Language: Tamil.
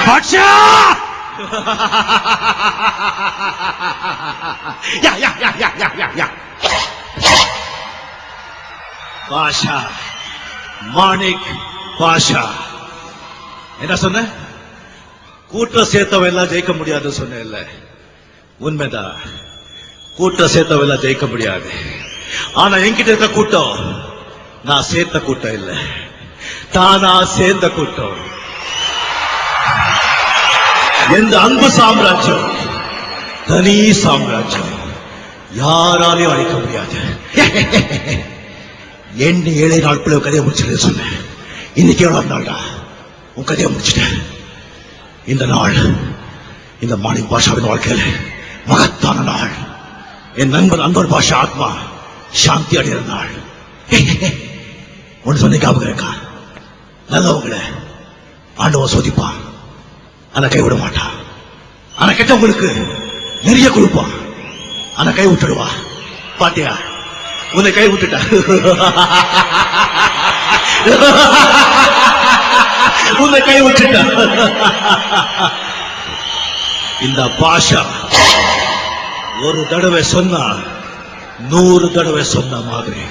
பாட்ஷா பாஷா மாணிக் பாஷா என்ன சொன்ன? கூட்டம் சேர்த்தவன் எல்லாம் ஜெயிக்க முடியாதுன்னு சொன்ன இல்ல? உண்மைதான், கூட்டம் சேர்த்தவன் எல்லாம் ஜெயிக்க முடியாது. ஆனா என்கிட்ட இருக்க கூட்டம் நான் சேர்த்த கூட்டம் இல்ல, தானா சேர்ந்த கூட்டம். எந்த அன்பு சாம்ராஜ்யம் தனி சாம்ராஜ்யம், யாராலையும் அழிக்க முடியாது. எண்ணி 7 நாட்களும் கதையை முடிச்சிட்டு சொன்னேன். இன்னைக்கு எவ்வளவு நாள்டா உன் கதையை முடிச்சிட்டேன். இந்த நாள் இந்த மாணிக் பாஷாவின் வாழ்க்கையில் மகத்தான நாள். என் நண்பர் அன்வர் பாஷா ஆத்மா சாந்தி அடைகிற நாள். ஒன்று சொன்ன ஞாபகம் இருக்கா? நல்லவங்களை ஆண்டவன் சோதிப்பான், ஆனா கைவிட மாட்டான். ஆனா கெட்டவங்களுக்கு நிறைய கொடுப்பான், ஆனா கை விட்டுடுவா. பாட்டியா, உன்னை கை விட்டுட்டா. உன்னை கை விட்டுட்டா. இந்த பாஷா ஒரு தடவை சொன்னா 100 தடவை சொன்ன மாதிரி